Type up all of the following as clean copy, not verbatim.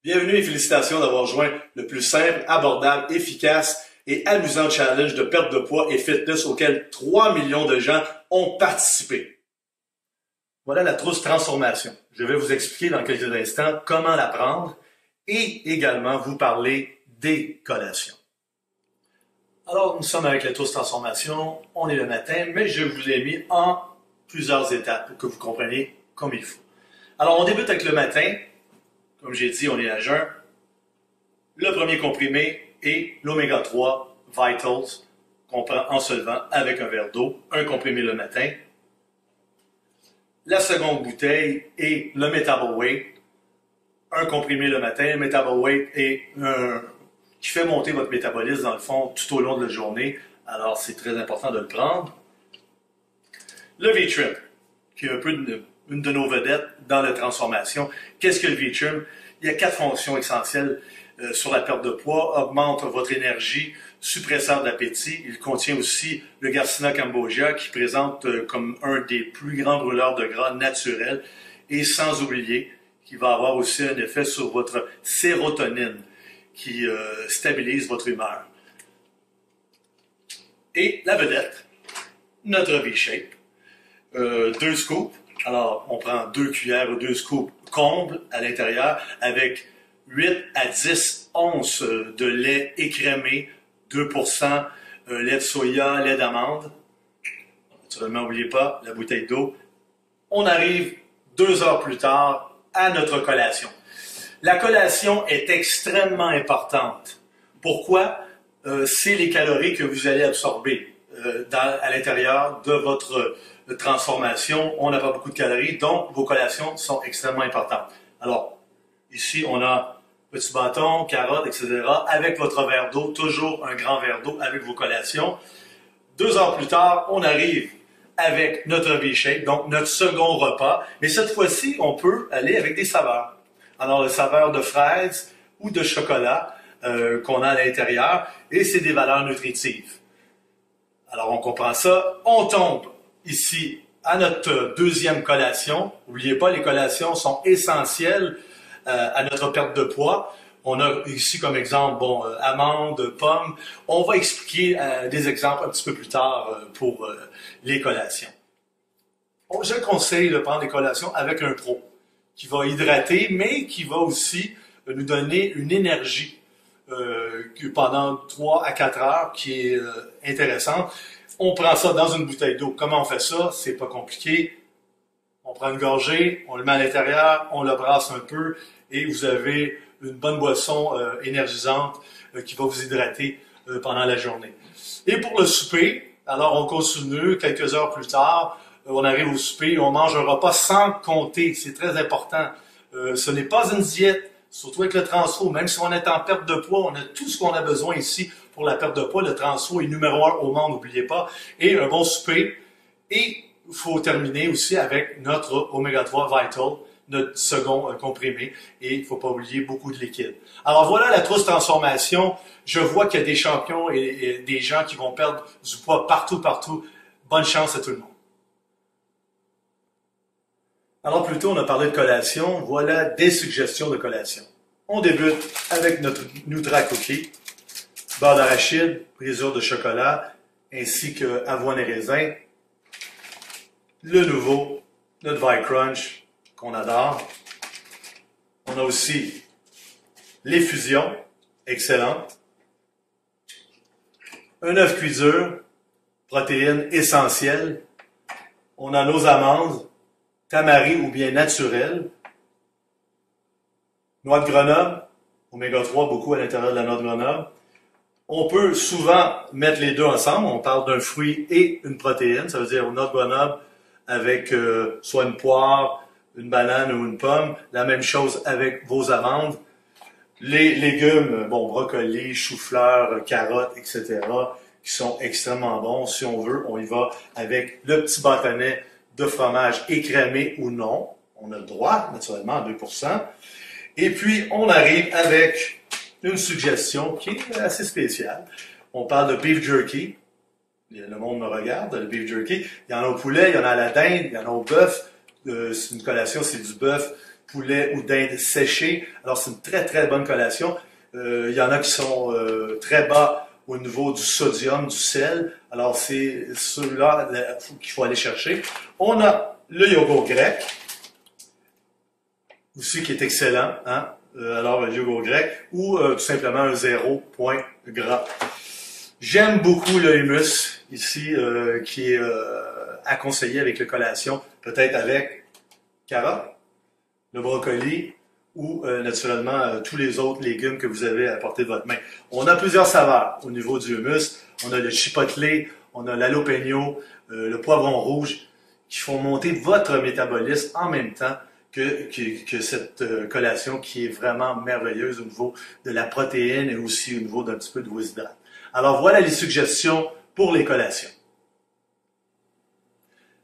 Bienvenue et félicitations d'avoir joint le plus simple, abordable, efficace et amusant challenge de perte de poids et fitness auquel 3 millions de gens ont participé. Voilà la trousse transformation. Je vais vous expliquer dans quelques instants comment la prendre et également vous parler des collations. Alors, nous sommes avec la trousse transformation, on est le matin, mais je vous l'ai mis en plusieurs étapes pour que vous compreniez comme il faut. Alors, on débute avec le matin. Comme j'ai dit, on est à jeun. Le premier comprimé est l'Oméga 3 Vitals qu'on prend en se levant avec un verre d'eau, un comprimé le matin. La seconde bouteille est le Metabo Weight, un comprimé le matin. Le Metabo Weight est qui fait monter votre métabolisme dans le fond tout au long de la journée. Alors, c'est très important de le prendre. Le V-Trim, qui est un peu une de nos vedettes dans la transformation. Qu'est-ce que le V-Trim? Il y a 4 fonctions essentielles sur la perte de poids. Augmente votre énergie, suppresseur d'appétit. Il contient aussi le Garcinia cambogia qui présente comme un des plus grands brûleurs de gras naturels. Et sans oublier qu'il va avoir aussi un effet sur votre sérotonine qui stabilise votre humeur. Et la vedette, notre V-Shape. 2 scoops. Alors, on prend 2 cuillères ou 2 scoops combles à l'intérieur avec 8 à 10 onces de lait écrémé, 2% lait de soya, lait d'amande. Naturellement, n'oubliez pas la bouteille d'eau. On arrive 2 heures plus tard à notre collation. La collation est extrêmement importante. Pourquoi? C'est les calories que vous allez absorber à l'intérieur de votre transformation. On n'a pas beaucoup de calories, donc vos collations sont extrêmement importantes. Alors, ici, on a petit bâton, carottes, etc. avec votre verre d'eau, toujours un grand verre d'eau avec vos collations. 2 heures plus tard, on arrive avec notre V-Shape, donc notre second repas. Mais cette fois-ci, on peut aller avec des saveurs. Alors, le saveur de fraise ou de chocolat qu'on a à l'intérieur, et c'est des valeurs nutritives. Alors, on comprend ça. On tombe ici à notre deuxième collation. N'oubliez pas, les collations sont essentielles à notre perte de poids. On a ici comme exemple, amandes, pommes. On va expliquer des exemples un petit peu plus tard pour les collations. Je conseille de prendre les collations avec un pro qui va hydrater, mais qui va aussi nous donner une énergie pendant 3 à 4 heures qui est intéressante. On prend ça dans une bouteille d'eau. Comment on fait ça? C'est pas compliqué. On prend une gorgée, on le met à l'intérieur, on le brasse un peu et vous avez une bonne boisson énergisante qui va vous hydrater pendant la journée. Et pour le souper, alors on continue quelques heures plus tard. On arrive au souper, on mange un repas sans compter. C'est très important. Ce n'est pas une diète, surtout avec le transfo. Même si on est en perte de poids, on a tout ce qu'on a besoin ici pour la perte de poids. Le transfo est numéro 1 au monde, n'oubliez pas. Et un bon souper. Et il faut terminer aussi avec notre Oméga 3 Vital, notre second comprimé. Et il ne faut pas oublier beaucoup de liquide. Alors voilà la trousse transformation. Je vois qu'il y a des champions et des gens qui vont perdre du poids partout. Bonne chance à tout le monde. Alors plus tôt, on a parlé de collation. Voilà des suggestions de collation. On débute avec notre Nutra Cookie, beurre d'arachide, brisure de chocolat, ainsi que avoine et raisin. Le nouveau, notre Vi Crunch, qu'on adore. On a aussi les fusions, excellentes. Un œuf cuit dur, protéines essentielles. On a nos amandes, tamari ou bien naturel. Noix de Grenoble, oméga 3 beaucoup à l'intérieur de la noix de Grenoble. On peut souvent mettre les deux ensemble. On parle d'un fruit et une protéine. Ça veut dire une noix de Grenoble avec soit une poire, une banane ou une pomme. La même chose avec vos amandes. Les légumes, brocoli, chou-fleur, carottes, etc. qui sont extrêmement bons. Si on veut, on y va avec le petit bâtonnet de fromage écrémé ou non. On a le droit, naturellement, à 2%. Et puis, on arrive avec une suggestion qui est assez spéciale. On parle de beef jerky. Le monde me regarde, le beef jerky. Il y en a au poulet, il y en a à la dinde, il y en a au bœuf. C'est une collation, c'est du bœuf poulet ou dinde séchée. Alors, c'est une très, très bonne collation. Il y en a qui sont très bas au niveau du sodium, du sel. Alors, c'est ceux-là qu'il faut aller chercher. On a le yogourt grec, aussi qui est excellent. Hein? Alors, le yogourt grec, ou tout simplement un 0 point gras. J'aime beaucoup le hummus, ici, qui est à conseiller avec le collation, peut-être avec carottes, le brocoli, ou naturellement tous les autres légumes que vous avez à portée de votre main. On a plusieurs saveurs au niveau du hummus. On a le chipotle, on a l'jalapeno, le poivron rouge, qui font monter votre métabolisme en même temps que cette collation qui est vraiment merveilleuse au niveau de la protéine et aussi au niveau d'un petit peu de vos hydrates. Alors voilà les suggestions pour les collations.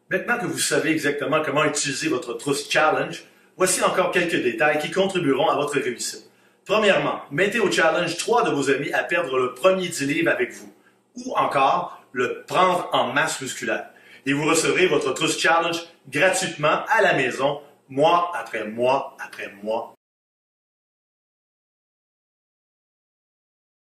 Maintenant que vous savez exactement comment utiliser votre trousse challenge, voici encore quelques détails qui contribueront à votre réussite. Premièrement, mettez au challenge 3 de vos amis à perdre le premier 10 livres avec vous, ou encore le prendre en masse musculaire. Et vous recevrez votre trousse challenge gratuitement à la maison, mois après mois après mois